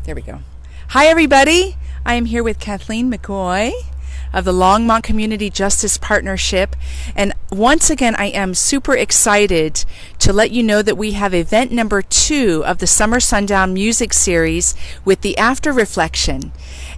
There we go. Hi, everybody. I am here with Kathleen McGoey of the Longmont Community Justice Partnership. And once again, I am super excited to let you know that we have event number 2 of the Summer Sundown Music Series with the After Reflection.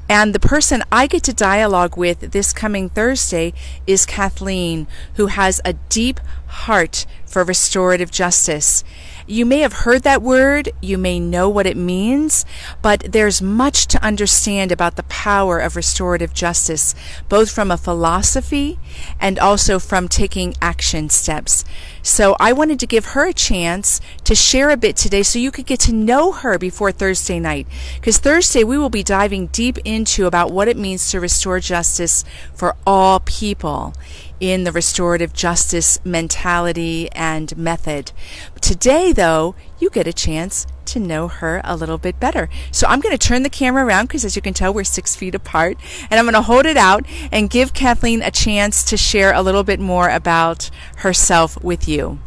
And the person I get to dialogue with this coming Thursday is Kathleen, who has a deep heart for restorative justice. You may have heard that word, you may know what it means, but there's much to understand about the power of restorative justice, both from a philosophy and also from taking action steps. So I wanted to give her a chance to share a bit today so you could get to know her before Thursday night. Because Thursday we will be diving deep into about what it means to restore justice for all people in the restorative justice mentality and method. Today, though, you get a chance to know her a little bit better. So I'm going to turn the camera around because, as you can tell, we're 6 feet apart, and I'm going to hold it out and give Kathleen a chance to share a little bit more about herself with you.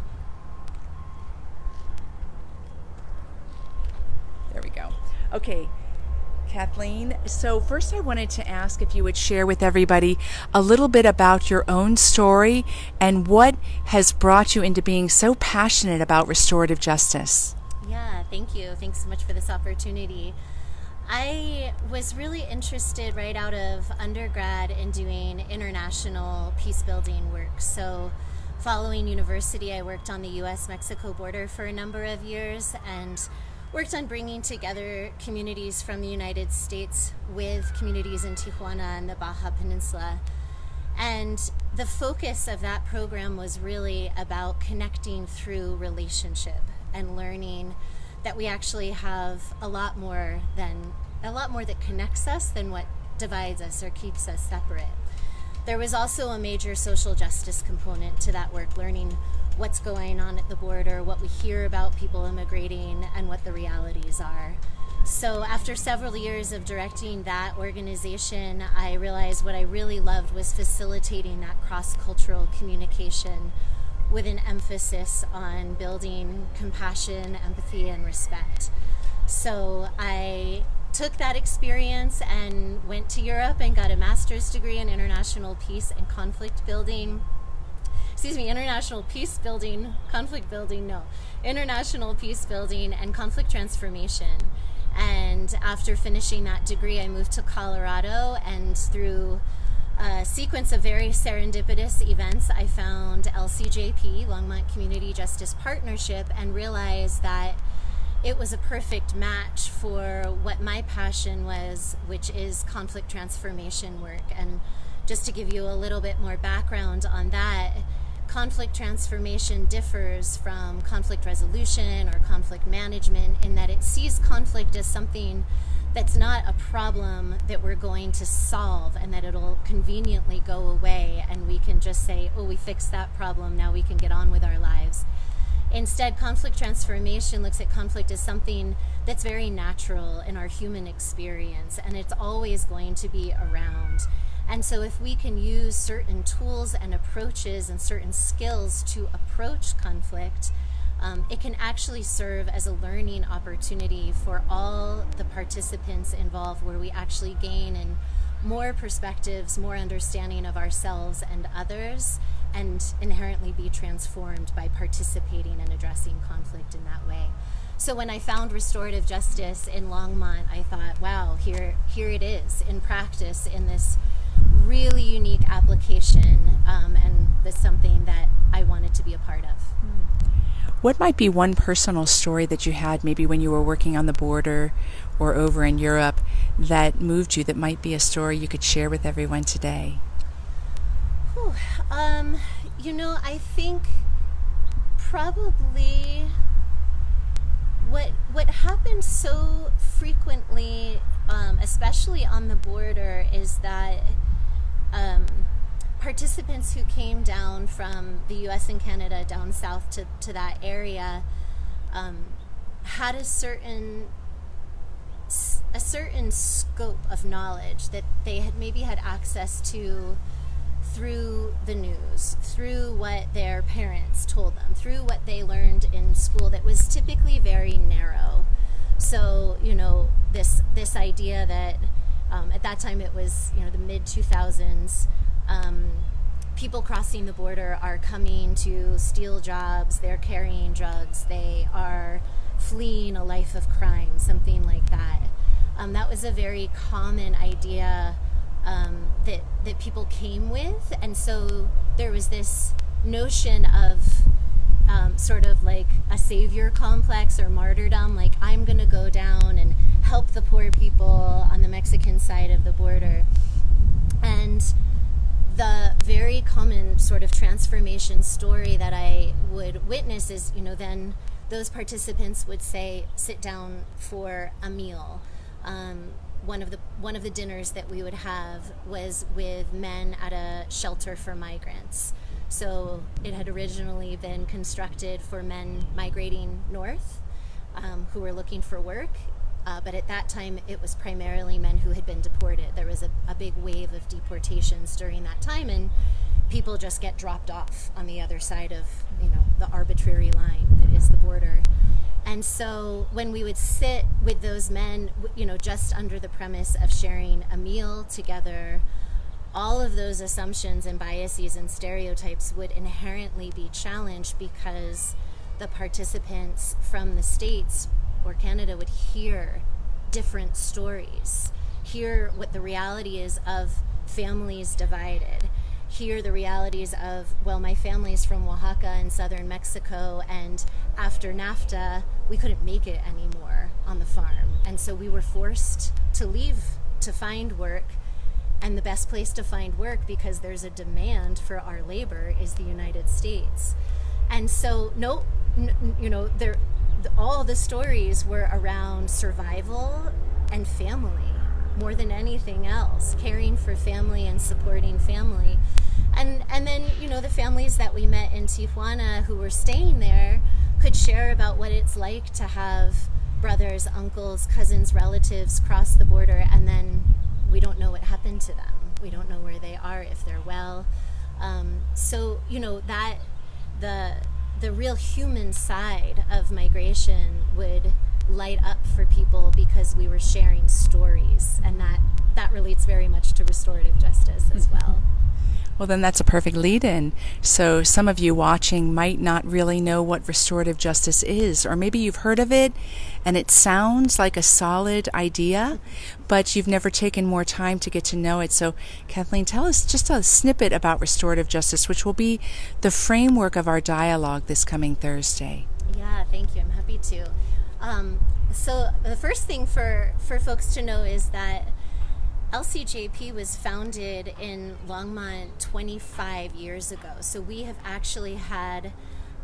There we go. Okay. Kathleen, so first I wanted to ask if you would share with everybody a little bit about your own story and what has brought you into being so passionate about restorative justice. Yeah, thank you. Thanks so much for this opportunity. I was really interested right out of undergrad in doing international peace building work. So following university, I worked on the US-Mexico border for a number of years and worked on bringing together communities from the United States with communities in Tijuana and the Baja Peninsula. And the focus of that program was really about connecting through relationship and learning that we actually have a lot more that connects us than what divides us or keeps us separate. There was also a major social justice component to that work, learning what's going on at the border, what we hear about people immigrating, and what the realities are. So after several years of directing that organization, I realized what I really loved was facilitating that cross-cultural communication with an emphasis on building compassion, empathy, and respect. So I took that experience and went to Europe and got a master's degree in international peace and conflict building. International peace building and conflict transformation. And after finishing that degree, I moved to Colorado, and through a sequence of very serendipitous events, I found LCJP, Longmont Community Justice Partnership, and realized that it was a perfect match for what my passion was, which is conflict transformation work. And just to give you a little bit more background on that, conflict transformation differs from conflict resolution or conflict management in that it sees conflict as something that's not a problem that we're going to solve and that it'll conveniently go away and we can just say, oh, we fixed that problem, now we can get on with our lives. Instead, conflict transformation looks at conflict as something that's very natural in our human experience, and it's always going to be around. And so if we can use certain tools and approaches and certain skills to approach conflict, it can actually serve as a learning opportunity for all the participants involved, where we actually gain in more perspectives, more understanding of ourselves and others, and inherently be transformed by participating and addressing conflict in that way. So when I found restorative justice in Longmont, I thought, wow, here it is in practice in this really unique application, and that's something that I wanted to be a part of. What might be one personal story that you had maybe when you were working on the border or over in Europe that moved you, that might be a story you could share with everyone today? Whew. I think probably what happens so frequently, especially on the border, is that participants who came down from the US and Canada down south to that area had a certain scope of knowledge that they had maybe had access to through the news, through what their parents told them, through what they learned in school, that was typically very narrow. So, this this idea that at that time it was, the mid 2000s. People crossing the border are coming to steal jobs, they're carrying drugs, they are fleeing a life of crime, something like that. That was a very common idea that people came with, and so there was this notion of sort of like a savior complex or martyrdom, like I'm gonna go down and help the poor people on the Mexican side of the border. And the very common sort of transformation story that I would witness is, then those participants would say, sit down for a meal. One of the dinners that we would have was with men at a shelter for migrants. So it had originally been constructed for men migrating north, who were looking for work. But at that time, it was primarily men who had been deported. There was a big wave of deportations during that time, and people just get dropped off on the other side of, the arbitrary line that is the border. And so when we would sit with those men, just under the premise of sharing a meal together, all of those assumptions and biases and stereotypes would inherently be challenged, because the participants from the States or Canada would hear different stories, hear what the reality is of families divided, hear the realities of, well, my family's from Oaxaca in southern Mexico, and after NAFTA, we couldn't make it anymore on the farm. And so we were forced to leave to find work. And the best place to find work, because there's a demand for our labor, is the United States. And so, all the stories were around survival and family more than anything else, caring for family and supporting family. And then, the families that we met in Tijuana who were staying there could share about what it's like to have brothers, uncles, cousins, relatives cross the border, and then we don't know what happened to them. We don't know where they are, if they're well. So, that the real human side of migration would light up for people, because we were sharing stories, and that relates very much to restorative justice as well. Well, then that's a perfect lead-in. So some of you watching might not really know what restorative justice is, or maybe you've heard of it and it sounds like a solid idea, but you've never taken more time to get to know it. So Kathleen, tell us just a snippet about restorative justice, which will be the framework of our dialogue this coming Thursday. Yeah, thank you. I'm happy to. So the first thing for folks to know is that LCJP was founded in Longmont 25 years ago. So we have actually had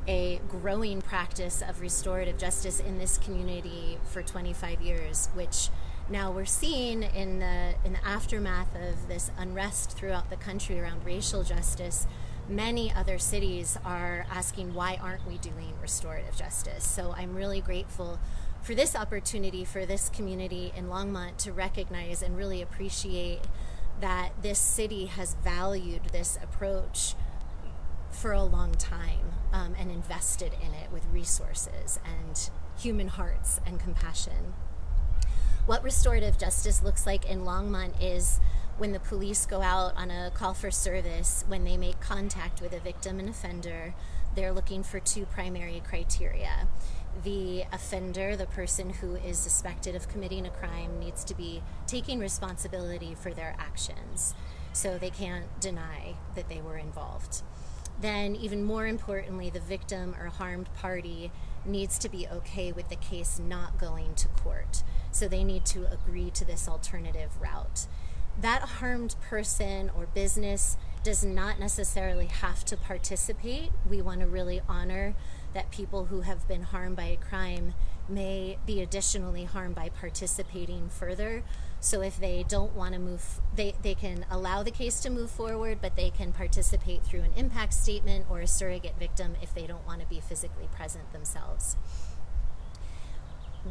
a growing practice of restorative justice in this community for 25 years, which now we're seeing in the aftermath of this unrest throughout the country around racial justice. Many other cities are asking, why aren't we doing restorative justice? So I'm really grateful for this opportunity for this community in Longmont to recognize and really appreciate that this city has valued this approach for a long time, and invested in it with resources and human hearts and compassion. What restorative justice looks like in Longmont is when the police go out on a call for service, when they make contact with a victim and offender, they're looking for two primary criteria. The offender, the person who is suspected of committing a crime, needs to be taking responsibility for their actions, so they can't deny that they were involved. Then, even more importantly, the victim or harmed party needs to be okay with the case not going to court, so they need to agree to this alternative route. That harmed person or business does not necessarily have to participate. We want to really honor that people who have been harmed by a crime may be additionally harmed by participating further. So if they don't want to move, they can allow the case to move forward, but they can participate through an impact statement or a surrogate victim if they don't want to be physically present themselves.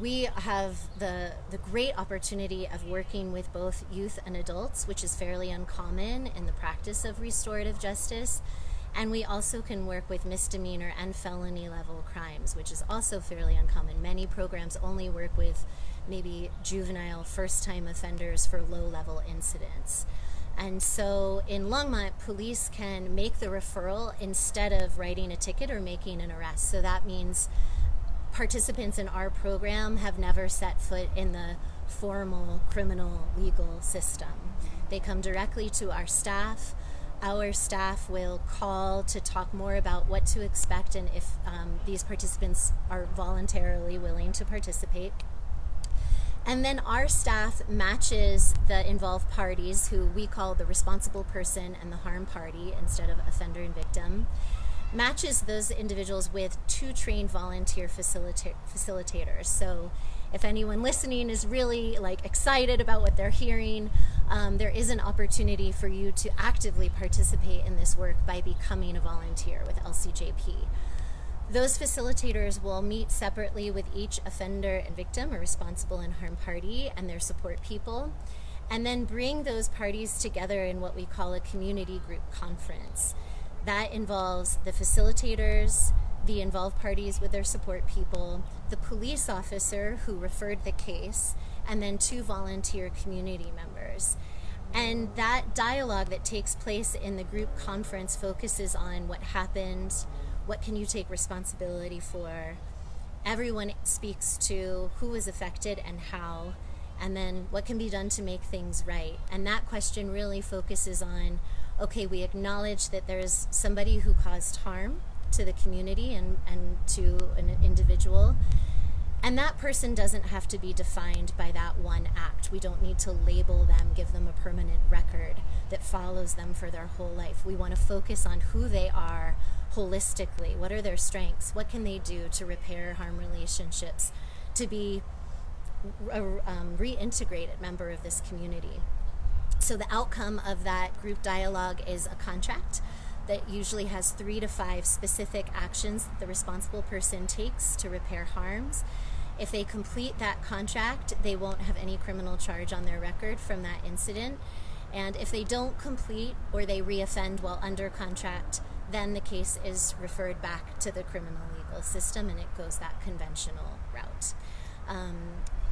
We have the great opportunity of working with both youth and adults, which is fairly uncommon in the practice of restorative justice. And we also can work with misdemeanor and felony level crimes, which is also fairly uncommon. Many programs only work with maybe juvenile first-time offenders for low-level incidents. And so in Longmont, police can make the referral instead of writing a ticket or making an arrest. So that means participants in our program have never set foot in the formal criminal legal system. They come directly to our staff. Our staff will call to talk more about what to expect and if these participants are voluntarily willing to participate. And then our staff matches the involved parties, who we call the responsible person and the harm party instead of offender and victim, matches those individuals with 2 trained volunteer facilitators. So if anyone listening is really excited about what they're hearing, there is an opportunity for you to actively participate in this work by becoming a volunteer with LCJP. Those facilitators will meet separately with each offender and victim or responsible and harm party and their support people, and then bring those parties together in what we call a community group conference. That involves the facilitators, the involved parties with their support people, the police officer who referred the case, and then 2 volunteer community members. And that dialogue that takes place in the group conference focuses on what happened, what can you take responsibility for. Everyone speaks to who was affected and how, and then what can be done to make things right. And that question really focuses on, okay, we acknowledge that there's somebody who caused harm to the community and to an individual, and that person doesn't have to be defined by that one act. We don't need to label them, give them a permanent record that follows them for their whole life. We want to focus on who they are holistically. What are their strengths? What can they do to repair harm relationships, to be a reintegrated member of this community? So the outcome of that group dialogue is a contract that usually has 3 to 5 specific actions that the responsible person takes to repair harms. If they complete that contract, they won't have any criminal charge on their record from that incident. And if they don't complete or they reoffend while under contract, then the case is referred back to the criminal legal system and it goes that conventional route.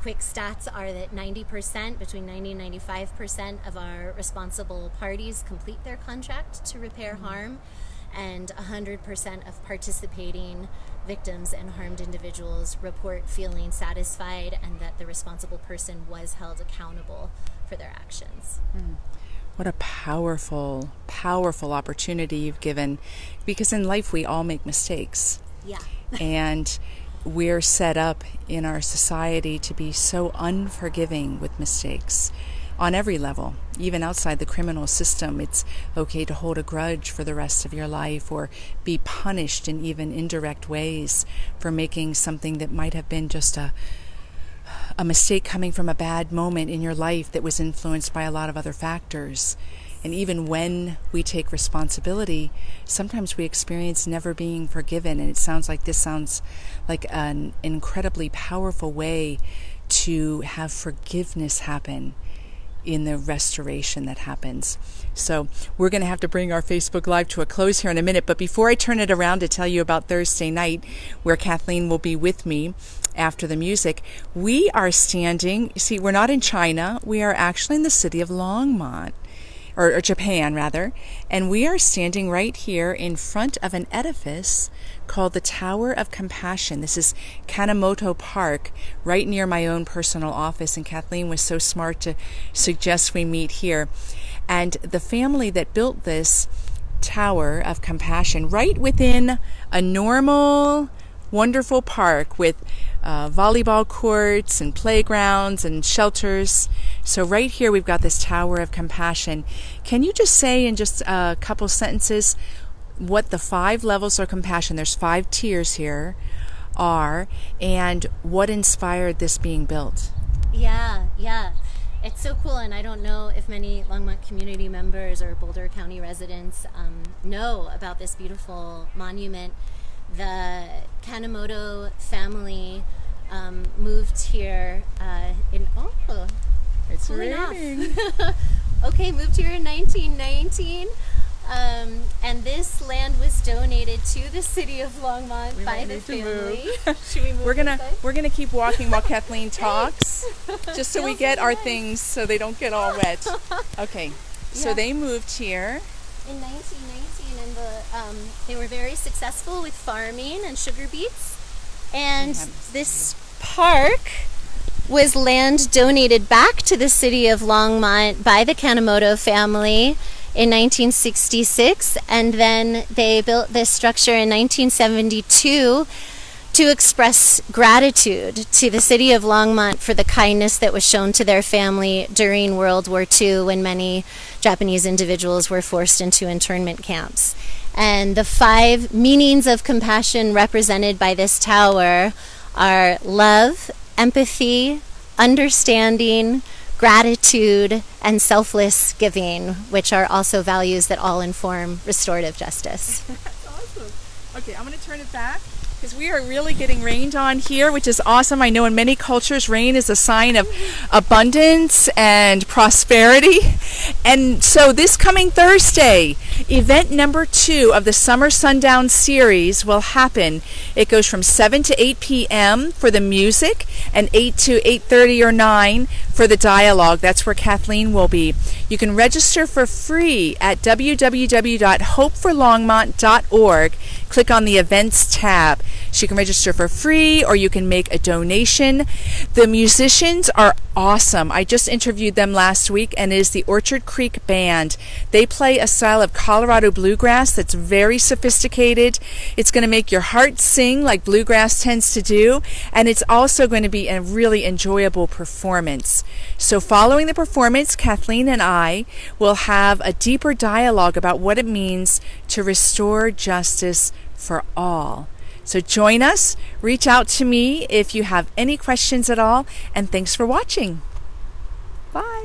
Quick stats are that 90%, between 90 and 95% of our responsible parties complete their contract to repair harm, and 100% of participating victims and harmed individuals report feeling satisfied and that the responsible person was held accountable for their actions. What a powerful, powerful opportunity you've given, because in life we all make mistakes. Yeah. And we're set up in our society to be so unforgiving with mistakes on every level. Even outside the criminal system, it's okay to hold a grudge for the rest of your life or be punished in even indirect ways for making something that might have been just a mistake coming from a bad moment in your life that was influenced by a lot of other factors. And even when we take responsibility, sometimes we experience never being forgiven. And it sounds like this sounds like an incredibly powerful way to have forgiveness happen in the restoration that happens. So we're going to have to bring our Facebook Live to a close here in a minute. But before I turn it around to tell you about Thursday night, where Kathleen will be with me after the music, we are standing, see, we're not in China. We are actually in the city of Longmont. Or Japan, rather, and we are standing right here in front of an edifice called the Tower of Compassion. This is Kanemoto Park, right near my own personal office, and Kathleen was so smart to suggest we meet here. And the family that built this Tower of Compassion, right within a normal, wonderful park with volleyball courts and playgrounds and shelters. So right here we've got this Tower of Compassion. Can you just say in just a couple sentences what the 5 levels of compassion, there's 5 tiers here, are, and what inspired this being built? Yeah. It's so cool, and I don't know if many Longmont community members or Boulder County residents know about this beautiful monument. The Kanemoto family moved here it's raining. Okay, moved here in 1919. And this land was donated to the city of Longmont by the family. Should we move? We're gonna keep walking while Kathleen talks, just so we get our things so they don't get all wet. Okay, so they moved here in 1919, and they were very successful with farming and sugar beets. And this park was land donated back to the city of Longmont by the Kanemoto family in 1966, and then they built this structure in 1972 to express gratitude to the city of Longmont for the kindness that was shown to their family during World War II, when many Japanese individuals were forced into internment camps. And the 5 meanings of compassion represented by this tower are love, empathy, understanding, gratitude, and selfless giving, which are also values that all inform restorative justice. That's awesome. Okay, I'm going to turn it back because we are really getting rained on here, which is awesome. I know in many cultures rain is a sign of abundance and prosperity. And so this coming Thursday, event number 2 of the Summer Sundown series will happen. It goes from 7 to 8 p.m. for the music and 8 to 8:30 or 9 for the dialogue. That's where Kathleen will be. You can register for free at www.hopeforlongmont.org. Click on the events tab. So you can register for free, or you can make a donation. The musicians are awesome. I just interviewed them last week, and it is the Orchard Creek Band. They play a style of Colorado bluegrass that's very sophisticated. It's going to make your heart sing like bluegrass tends to do, and it's also going to be a really enjoyable performance. So following the performance, Kathleen and I will have a deeper dialogue about what it means to restore justice for all. So join us, reach out to me if you have any questions at all, and thanks for watching. Bye.